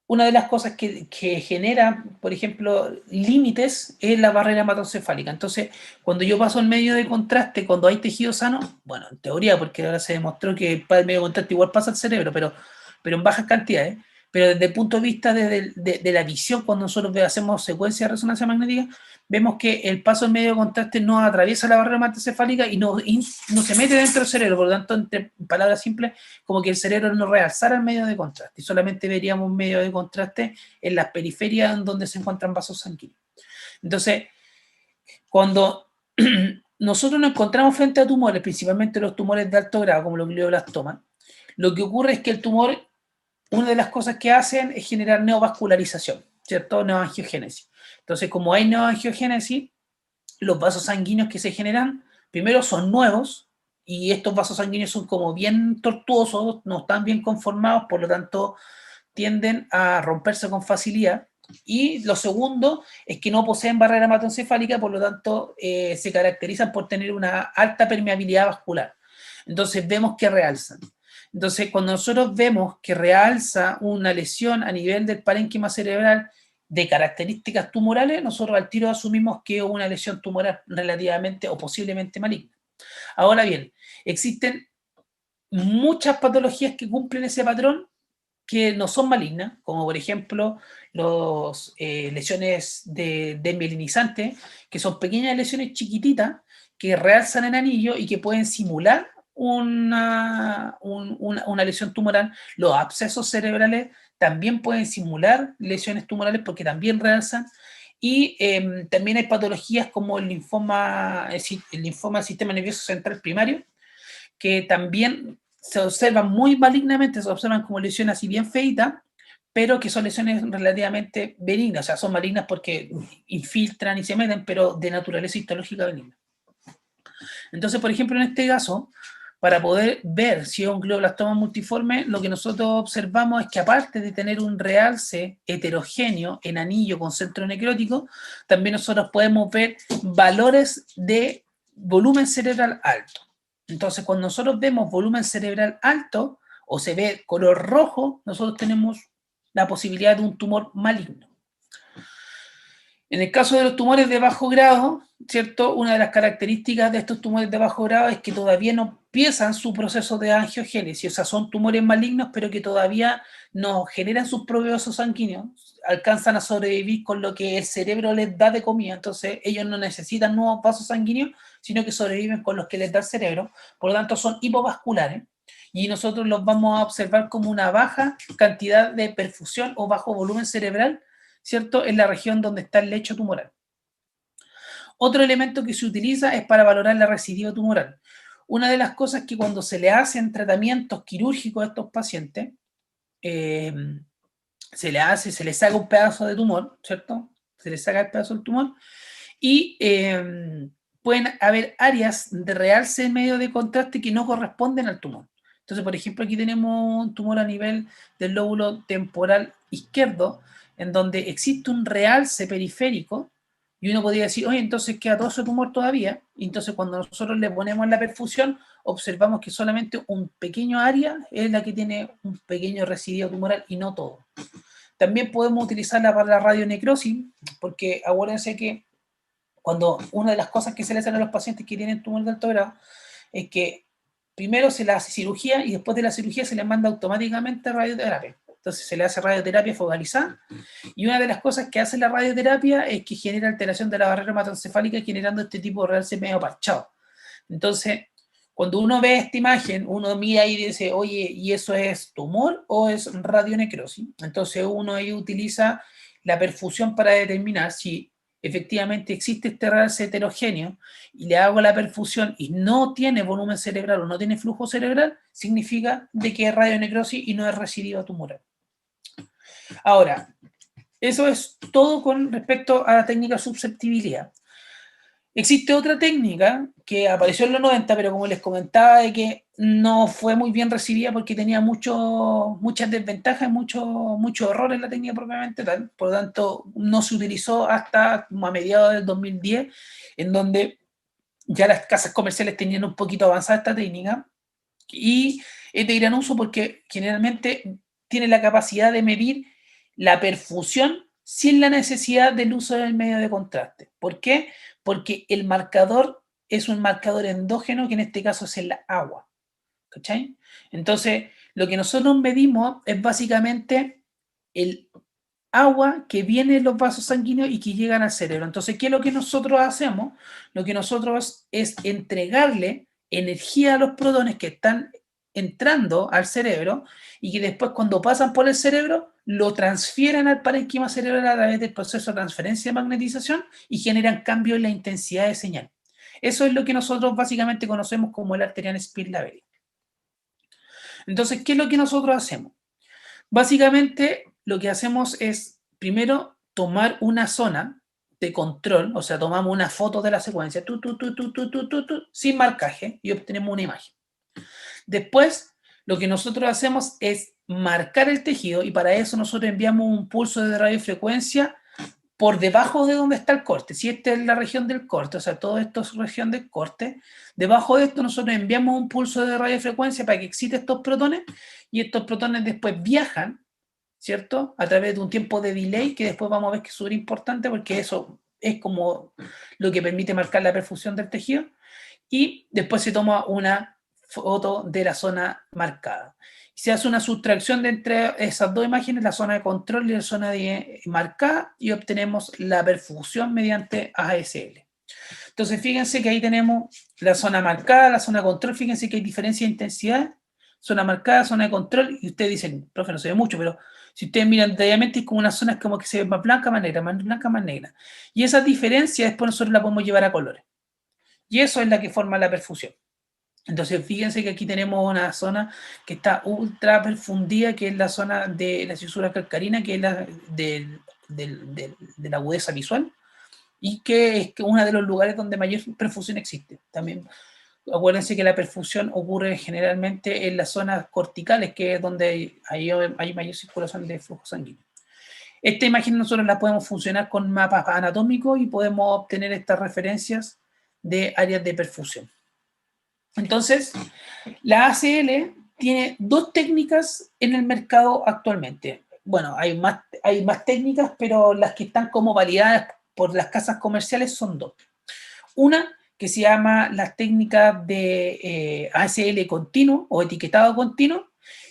una de las cosas que genera, por ejemplo, límites es la barrera hematoencefálica. Entonces, cuando yo paso el medio de contraste, cuando hay tejido sano, bueno, en teoría, porque ahora se demostró que el medio de contraste igual pasa al cerebro, pero en bajas cantidades. Pero desde el punto de vista de la visión, cuando nosotros hacemos secuencia de resonancia magnética, vemos que el paso del medio de contraste no atraviesa la barrera hematoencefálica y no se mete dentro del cerebro. Por lo tanto, entre palabras simples, como que el cerebro no realzara el medio de contraste y solamente veríamos un medio de contraste en las periferias donde se encuentran vasos sanguíneos. Entonces, cuando nosotros nos encontramos frente a tumores, principalmente los tumores de alto grado, como los glioblastomas, lo que ocurre es que el tumor, una de las cosas que hacen es generar neovascularización, ¿cierto? Neoangiogénesis. Entonces, como hay neoangiogénesis, los vasos sanguíneos que se generan, primero son nuevos, y estos vasos sanguíneos son como bien tortuosos, no están bien conformados, por lo tanto tienden a romperse con facilidad. Y lo segundo es que no poseen barrera hematoencefálica, por lo tanto se caracterizan por tener una alta permeabilidad vascular. Entonces vemos que realzan. Entonces, cuando nosotros vemos que realza una lesión a nivel del parénquima cerebral de características tumorales, nosotros al tiro asumimos que es una lesión tumoral relativamente o posiblemente maligna. Ahora bien, existen muchas patologías que cumplen ese patrón que no son malignas, como por ejemplo las lesiones de desmielinizante, que son pequeñas lesiones chiquititas que realzan el anillo y que pueden simular una lesión tumoral. Los abscesos cerebrales también pueden simular lesiones tumorales porque también realzan. Y también hay patologías como el linfoma del sistema nervioso central primario, que también se observan muy malignamente, se observan como lesiones así bien feitas, pero que son lesiones relativamente benignas, o sea, son malignas porque infiltran y se meten, pero de naturaleza histológica benigna. Entonces, por ejemplo, en este caso, para poder ver si es un glioblastoma multiforme, lo que nosotros observamos es que aparte de tener un realce heterogéneo en anillo con centro necrótico, también nosotros podemos ver valores de volumen cerebral alto. Entonces, cuando nosotros vemos volumen cerebral alto o se ve color rojo, nosotros tenemos la posibilidad de un tumor maligno. En el caso de los tumores de bajo grado, ¿cierto? Una de las características de estos tumores de bajo grado es que todavía no empiezan su proceso de angiogénesis, o sea, son tumores malignos, pero que todavía no generan sus propios vasos sanguíneos, alcanzan a sobrevivir con lo que el cerebro les da de comida, entonces ellos no necesitan nuevos vasos sanguíneos, sino que sobreviven con los que les da el cerebro, por lo tanto son hipovasculares, y nosotros los vamos a observar como una baja cantidad de perfusión o bajo volumen cerebral, ¿cierto?, en la región donde está el lecho tumoral. Otro elemento que se utiliza es para valorar la recidiva tumoral. Una de las cosas que cuando se le hacen tratamientos quirúrgicos a estos pacientes, se le saca un pedazo de tumor, ¿cierto? Se le saca el pedazo del tumor y pueden haber áreas de realce en medio de contraste que no corresponden al tumor. Entonces, por ejemplo, aquí tenemos un tumor a nivel del lóbulo temporal izquierdo, en donde existe un realce periférico, y uno podría decir, oye, entonces queda todo ese tumor todavía, y entonces cuando nosotros le ponemos la perfusión, observamos que solamente un pequeño área es la que tiene un pequeño residuo tumoral y no todo. También podemos utilizarla para la radionecrosis, porque acuérdense que cuando una de las cosas que se le hacen a los pacientes que tienen tumor de alto grado es que primero se le hace cirugía y después de la cirugía se le manda automáticamente radioterapia. Entonces se le hace radioterapia focalizada y una de las cosas que hace la radioterapia es que genera alteración de la barrera hematoencefálica generando este tipo de realce medio parchado. Entonces, cuando uno ve esta imagen, uno mira y dice, oye, ¿y eso es tumor o es radionecrosis? Entonces uno ahí utiliza la perfusión para determinar si efectivamente existe este realce heterogéneo y le hago la perfusión y no tiene volumen cerebral o no tiene flujo cerebral, significa de que es radionecrosis y no es recidiva tumoral. Ahora, eso es todo con respecto a la técnica susceptibilidad. Existe otra técnica que apareció en los 90, pero como les comentaba, de que no fue muy bien recibida porque tenía muchas desventajas, mucho error en la técnica propiamente tal. Por lo tanto, no se utilizó hasta a mediados del 2010, en donde ya las casas comerciales tenían un poquito avanzada esta técnica y es de gran uso porque generalmente tiene la capacidad de medir la perfusión sin la necesidad del uso del medio de contraste. ¿Por qué? Porque el marcador es un marcador endógeno que en este caso es el agua. ¿Cachai? Entonces, lo que nosotros medimos es básicamente el agua que viene en los vasos sanguíneos y que llegan al cerebro. Entonces, ¿qué es lo que nosotros hacemos? Lo que nosotros es entregarle energía a los protones que están entrando al cerebro y que después cuando pasan por el cerebro lo transfieren al parénquima cerebral a través del proceso de transferencia de magnetización y generan cambio en la intensidad de señal. Eso es lo que nosotros básicamente conocemos como el arterial Spear-Laveri. Entonces, ¿qué es lo que nosotros hacemos? Básicamente, lo que hacemos es, primero, tomar una zona de control, o sea, tomamos una foto de la secuencia, sin marcaje, y obtenemos una imagen. Después, lo que nosotros hacemos es marcar el tejido, y para eso nosotros enviamos un pulso de radiofrecuencia por debajo de donde está el corte. Si esta es la región del corte, o sea, todo esto es región del corte, debajo de esto nosotros enviamos un pulso de radiofrecuencia para que excite estos protones y estos protones después viajan, ¿cierto? A través de un tiempo de delay que después vamos a ver que es súper importante porque eso es como lo que permite marcar la perfusión del tejido y después se toma una foto de la zona marcada. Se hace una sustracción de entre esas dos imágenes, la zona de control y la zona de marcada, y obtenemos la perfusión mediante ASL. Entonces, fíjense que ahí tenemos la zona marcada, la zona de control, fíjense que hay diferencia de intensidad, zona marcada, zona de control, y ustedes dicen, profe, no se ve mucho, pero si ustedes miran detalladamente es como una zona como que se ve más blanca, más negra, más blanca, más negra. Y esa diferencia después nosotros la podemos llevar a colores. Y eso es la que forma la perfusión. Entonces, fíjense que aquí tenemos una zona que está ultra perfundida, que es la zona de la fisura calcarina, que es la de la agudeza visual, y que es uno de los lugares donde mayor perfusión existe. También acuérdense que la perfusión ocurre generalmente en las zonas corticales, que es donde hay mayor circulación de flujo sanguíneo. Esta imagen nosotros la podemos funcionar con mapas anatómicos y podemos obtener estas referencias de áreas de perfusión. Entonces, la ACL tiene dos técnicas en el mercado actualmente. Bueno, hay más técnicas, pero las que están como validadas por las casas comerciales son dos. Una que se llama las técnicas de ACL continuo o etiquetado continuo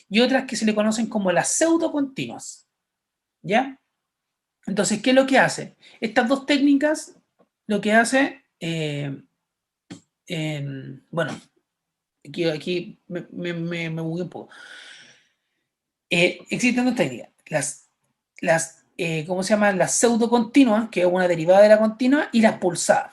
y otras que se le conocen como las pseudocontinuas. ¿Ya? Entonces, ¿qué es lo que hace? Estas dos técnicas lo que hace, bueno, aquí me bugué un poco. Existen dos técnicas. ¿Cómo se llaman? Las pseudocontinuas, que es una derivada de la continua, y las pulsadas.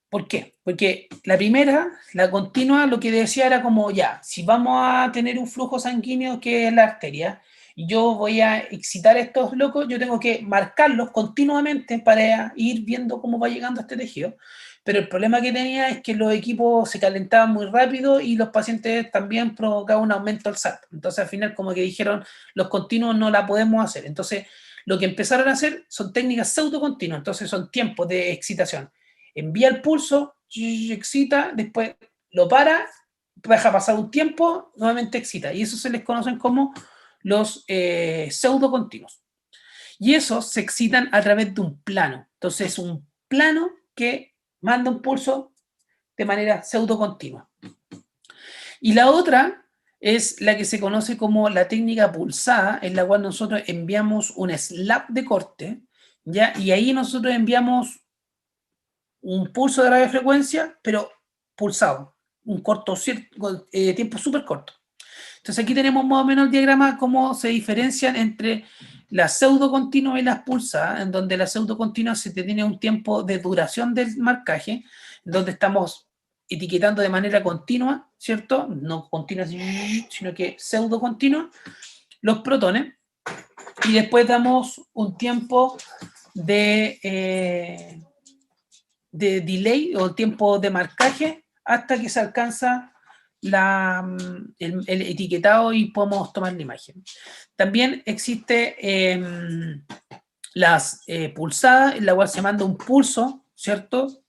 ¿Por qué? Porque la primera, la continua, lo que decía era como ya, si vamos a tener un flujo sanguíneo que es la arteria, y yo voy a excitar a estos locos, yo tengo que marcarlos continuamente para ir viendo cómo va llegando este tejido. Pero el problema que tenía es que los equipos se calentaban muy rápido y los pacientes también provocaban un aumento del SAT. Entonces al final como que dijeron, los continuos no la podemos hacer. Entonces lo que empezaron a hacer son técnicas pseudocontinuas, entonces son tiempos de excitación. Envía el pulso, excita, después lo para, deja pasar un tiempo, nuevamente excita. Y eso se les conocen como los pseudocontinuos. Y esos se excitan a través de un plano. Entonces, un plano que manda un pulso de manera pseudocontinua. Y la otra es la que se conoce como la técnica pulsada, en la cual nosotros enviamos un slab de corte, ¿ya? Y ahí nosotros enviamos un pulso de radiofrecuencia, pero pulsado, un corto tiempo súper corto. Entonces aquí tenemos más o menos el diagrama cómo se diferencian entre las pseudocontinuas y las pulsadas, en donde la pseudocontinua se tiene un tiempo de duración del marcaje, donde estamos etiquetando de manera continua, ¿cierto? No continua, sino que pseudocontinua, los protones, y después damos un tiempo de delay o tiempo de marcaje hasta que se alcanza el etiquetado y podemos tomar la imagen. También existe las pulsadas, en la cual se manda un pulso, ¿cierto?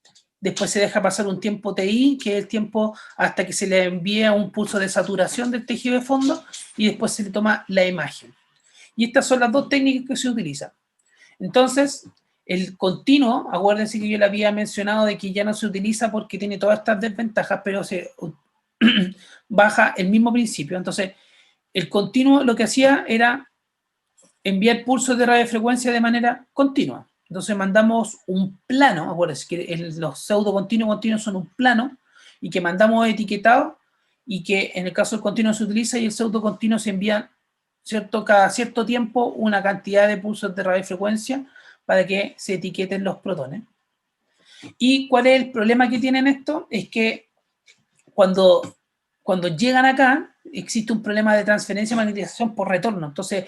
Después se deja pasar un tiempo TI, que es el tiempo hasta que se le envía un pulso de saturación del tejido de fondo y después se le toma la imagen. Y estas son las dos técnicas que se utilizan. Entonces, el continuo, acuérdense que yo le había mencionado de que ya no se utiliza porque tiene todas estas desventajas, pero se baja el mismo principio. Entonces, el continuo lo que hacía era enviar pulsos de radiofrecuencia de manera continua. Entonces mandamos un plano, acuérdense que los pseudo continuos son un plano y que mandamos etiquetado y que en el caso del continuo se utiliza y el pseudo continuo se envía cada cierto tiempo una cantidad de pulsos de radiofrecuencia para que se etiqueten los protones. ¿Y cuál es el problema que tienen esto? Es que cuando llegan acá existe un problema de transferencia y magnetización por retorno. Entonces,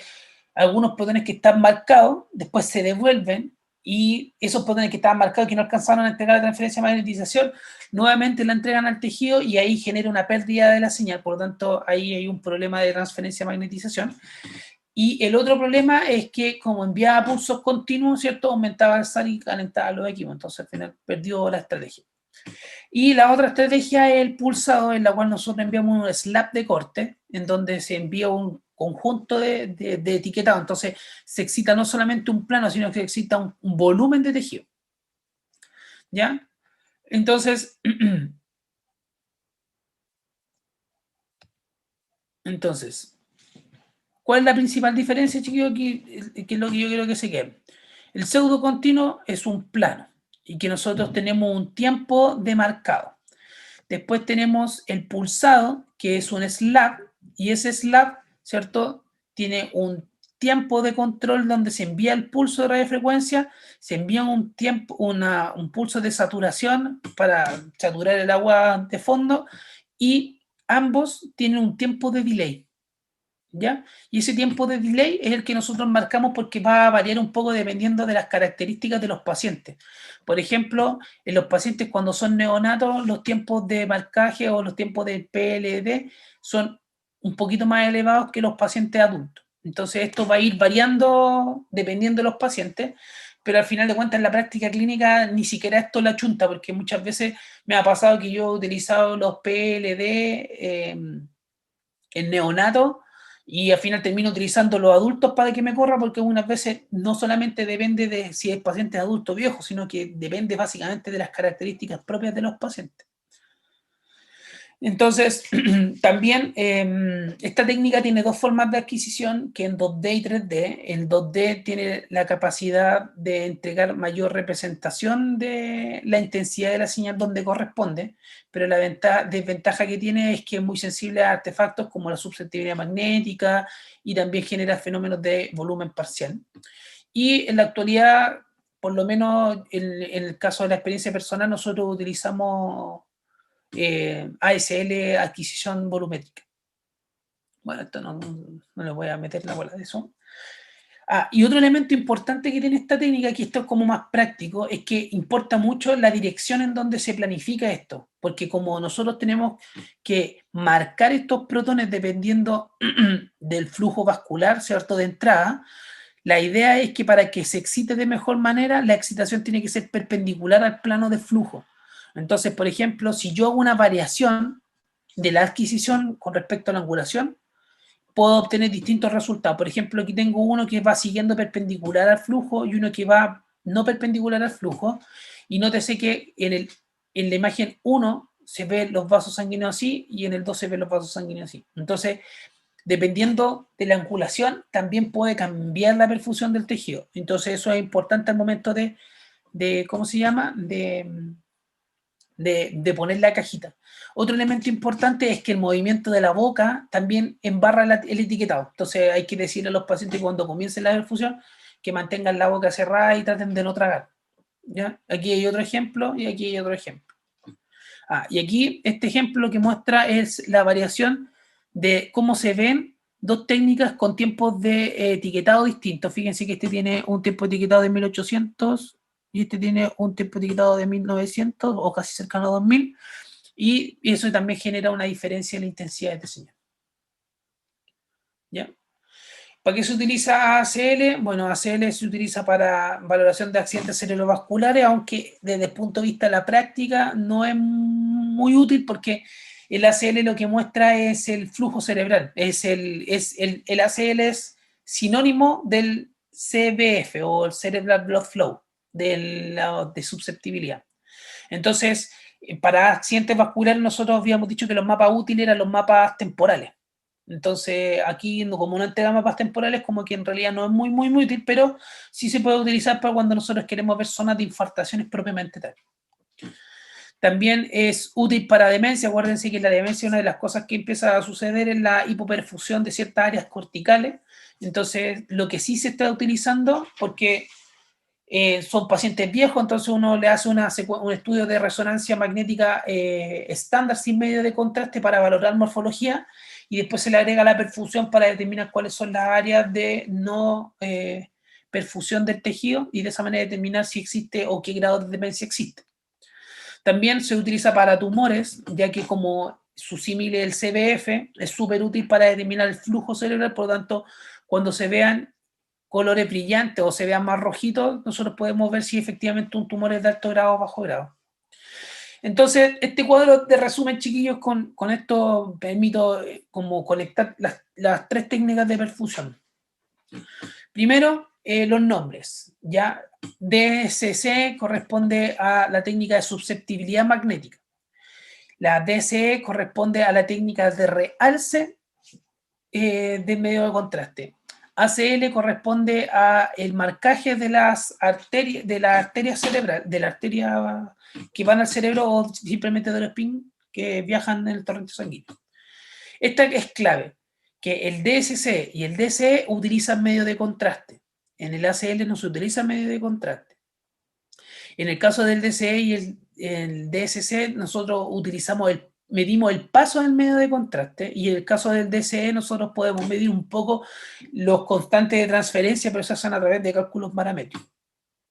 algunos protones que están marcados después se devuelven y esos protones que estaban marcados que no alcanzaron a entregar la transferencia de magnetización nuevamente la entregan al tejido y ahí genera una pérdida de la señal. Por lo tanto, ahí hay un problema de transferencia de magnetización. Y el otro problema es que como enviaba pulsos continuos, ¿cierto? Aumentaba el SAR y calentaba los equipos. Entonces, al final perdió la estrategia. Y la otra estrategia es el pulsado, en la cual nosotros enviamos un slab de corte, en donde se envía un conjunto de etiquetado. Entonces, se excita no solamente un plano, sino que se excita un volumen de tejido. ¿Ya? Entonces, ¿cuál es la principal diferencia, chiquillos? Que es lo que yo quiero que se quede. El pseudo continuo es un plano y que nosotros tenemos un tiempo demarcado. Después tenemos el pulsado, que es un slab, y ese slab, ¿cierto? Tiene un tiempo de control donde se envía el pulso de radiofrecuencia, se envía un pulso de saturación para saturar el agua de fondo, y ambos tienen un tiempo de delay. ¿Ya? Y ese tiempo de delay es el que nosotros marcamos porque va a variar un poco dependiendo de las características de los pacientes. Por ejemplo, en los pacientes cuando son neonatos, los tiempos de marcaje o los tiempos de PLD son un poquito más elevados que los pacientes adultos. Entonces esto va a ir variando dependiendo de los pacientes, pero al final de cuentas en la práctica clínica ni siquiera esto la chunta, porque muchas veces me ha pasado que yo he utilizado los PLD en neonatos y al final termino utilizando los adultos para que me corra, porque unas veces no solamente depende de si el paciente es adulto o viejo, sino que depende básicamente de las características propias de los pacientes. Entonces, también esta técnica tiene dos formas de adquisición, que en 2D y 3D. El 2D tiene la capacidad de entregar mayor representación de la intensidad de la señal donde corresponde, pero la desventaja que tiene es que es muy sensible a artefactos como la susceptibilidad magnética y también genera fenómenos de volumen parcial. Y en la actualidad, por lo menos en el caso de la experiencia personal, nosotros utilizamos ASL, adquisición volumétrica. Bueno, esto no le voy a meter la bola de eso. Y otro elemento importante que tiene esta técnica, que esto es como más práctico, es que importa mucho la dirección en donde se planifica esto, porque como nosotros tenemos que marcar estos protones dependiendo del flujo vascular, ¿cierto?, de entrada, La idea es que para que se excite de mejor manera, la excitación tiene que ser perpendicular al plano de flujo. Entonces, por ejemplo, si yo hago una variación de la adquisición con respecto a la angulación, puedo obtener distintos resultados. Por ejemplo, aquí tengo uno que va siguiendo perpendicular al flujo y uno que va no perpendicular al flujo. Y nótese que en la imagen 1 se ven los vasos sanguíneos así y en el 2 se ven los vasos sanguíneos así. Entonces, dependiendo de la angulación, también puede cambiar la perfusión del tejido. Entonces, eso es importante al momento de ¿cómo se llama? De poner la cajita. Otro elemento importante es que el movimiento de la boca también embarra el etiquetado. Entonces hay que decirle a los pacientes cuando comiencen la perfusión que mantengan la boca cerrada y traten de no tragar. ¿Ya? Aquí hay otro ejemplo y aquí hay otro ejemplo. Y aquí este ejemplo que muestra es la variación de cómo se ven dos técnicas con tiempos de etiquetado distintos. Fíjense que este tiene un tiempo etiquetado de 1800 y este tiene un tiempo etiquetado de 1900 o casi cercano a 2000, y eso también genera una diferencia en la intensidad de este señal. ¿Ya? ¿Para qué se utiliza ACL? Bueno, ACL se utiliza para valoración de accidentes cerebrovasculares, aunque desde el punto de vista de la práctica no es muy útil porque el ACL lo que muestra es el flujo cerebral. El ACL es sinónimo del CBF o el Cerebral Blood Flow, de susceptibilidad. Entonces, para accidentes vasculares nosotros habíamos dicho que los mapas útiles eran los mapas temporales. Entonces, aquí como no entrega mapas temporales, como que en realidad no es muy útil, pero sí se puede utilizar para cuando nosotros queremos ver zonas de infartaciones propiamente tal. También es útil para demencia. Acuérdense que la demencia, una de las cosas que empieza a suceder es la hipoperfusión de ciertas áreas corticales. Entonces, lo que sí se está utilizando, porque son pacientes viejos, entonces uno le hace un estudio de resonancia magnética estándar sin medio de contraste para valorar morfología y después se le agrega la perfusión para determinar cuáles son las áreas de no perfusión del tejido y de esa manera determinar si existe o qué grado de demencia existe. También se utiliza para tumores, ya que como su símil el CBF es súper útil para determinar el flujo cerebral, por lo tanto, cuando se vean colores brillantes o se vean más rojitos, nosotros podemos ver si efectivamente un tumor es de alto grado o bajo grado. Entonces, este cuadro de resumen, chiquillos, con esto permito como conectar las tres técnicas de perfusión. Primero, los nombres. Ya DSC corresponde a la técnica de susceptibilidad magnética. La DSE corresponde a la técnica de realce de medio de contraste. ACL corresponde a el marcaje de las arterias, cerebral, de la arteria que van al cerebro o simplemente de los spin que viajan en el torrente sanguíneo. Esta es clave, que el DSC y el DCE utilizan medio de contraste. En el ACL no se utiliza medio de contraste. En el caso del DCE y el DSC, nosotros medimos el paso del medio de contraste, y en el caso del DCE nosotros podemos medir un poco los constantes de transferencia, pero se hacen a través de cálculos paramétricos.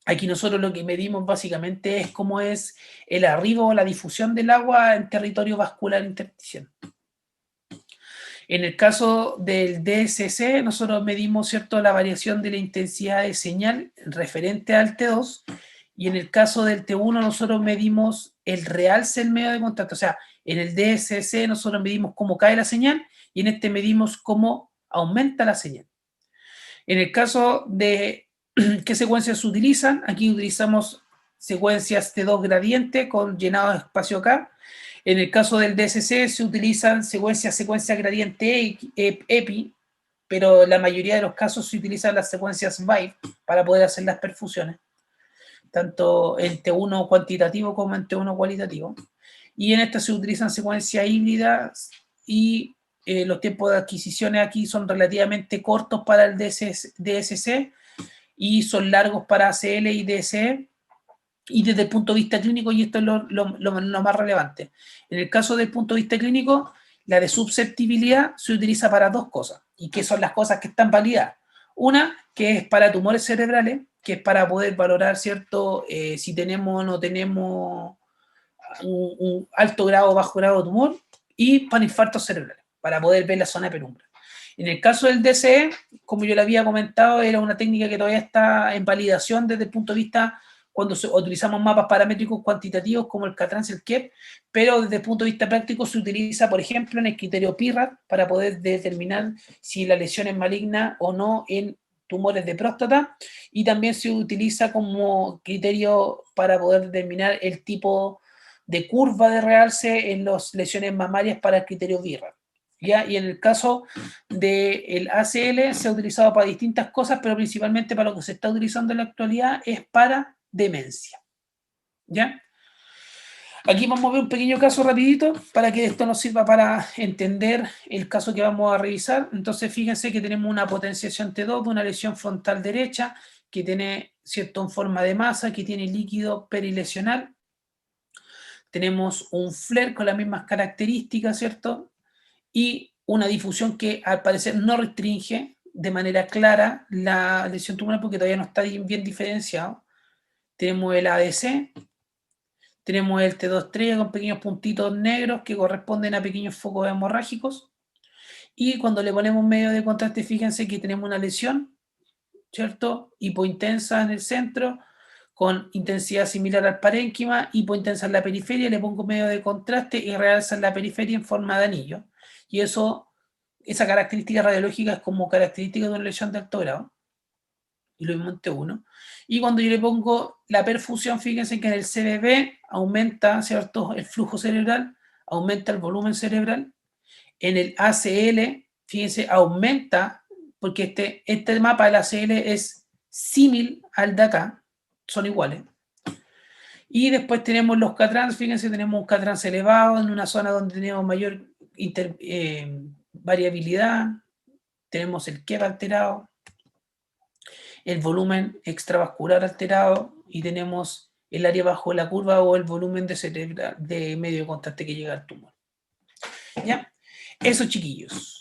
Aquí nosotros lo que medimos básicamente es cómo es el arribo o la difusión del agua en territorio vascular intersticial. En el caso del DSC, nosotros medimos, ¿cierto?, la variación de la intensidad de señal referente al T2, y en el caso del T1 nosotros medimos el realce del medio de contacto. O sea, en el DSC nosotros medimos cómo cae la señal y en este medimos cómo aumenta la señal. En el caso de qué secuencias se utilizan, aquí utilizamos secuencias T2 gradiente con llenado de espacio acá. En el caso del DSC se utilizan secuencia gradiente EPI, pero en la mayoría de los casos se utilizan las secuencias VIBE para poder hacer las perfusiones, tanto en T1 cuantitativo como en T1 cualitativo. Y en esta se utilizan secuencias híbridas y los tiempos de adquisiciones aquí son relativamente cortos para el DSC y son largos para ACL y DSE. Y desde el punto de vista clínico, y esto es lo más relevante, en el caso del punto de vista clínico, la de susceptibilidad se utiliza para dos cosas, y que son las cosas que están validadas. Una, que es para tumores cerebrales, que es para poder valorar, ¿cierto?, si tenemos o no tenemos un alto grado o bajo grado de tumor, y para infartos cerebrales, para poder ver la zona de penumbra. En el caso del DCE, como yo le había comentado, era una técnica que todavía está en validación desde el punto de vista cuando utilizamos mapas paramétricos cuantitativos como el CATRANS y el KEP, pero desde el punto de vista práctico se utiliza, por ejemplo, en el criterio PIRAT para poder determinar si la lesión es maligna o no en tumores de próstata, y también se utiliza como criterio para poder determinar el tipo de curva de realce en las lesiones mamarias para el criterio BIRAT. ¿Ya? Y en el caso del ACL se ha utilizado para distintas cosas, pero principalmente para lo que se está utilizando en la actualidad es para demencia. ¿Ya? Aquí vamos a ver un pequeño caso rapidito para que esto nos sirva para entender el caso que vamos a revisar. Entonces, fíjense que tenemos una potenciación T2 de una lesión frontal derecha que tiene, ¿cierto?, en forma de masa, que tiene líquido perilesional. Tenemos un flare con las mismas características, ¿cierto? Y una difusión que al parecer no restringe de manera clara la lesión tumoral porque todavía no está bien diferenciado. Tenemos el ADC, tenemos el T2 estrella con pequeños puntitos negros que corresponden a pequeños focos hemorrágicos. Y cuando le ponemos medio de contraste, fíjense que tenemos una lesión, ¿cierto? Hipointensa en el centro, con intensidad similar al parénquima, hipointensa en la periferia, le pongo medio de contraste y realza en la periferia en forma de anillo. Y eso, esa característica radiológica es como característica de una lesión de alto grado. Y lo mismo en T1. Y cuando yo le pongo la perfusión, fíjense que en el CBB aumenta, ¿cierto?, el flujo cerebral, aumenta el volumen cerebral. En el ACL, fíjense, aumenta, porque este mapa del ACL es símil al de acá, son iguales. Y después tenemos los CATRANS, fíjense, tenemos un CATRANS elevado en una zona donde tenemos mayor variabilidad, tenemos el KEP alterado, el volumen extravascular alterado y tenemos el área bajo la curva o el volumen de medio de contraste que llega al tumor. ¿Ya? Eso, chiquillos.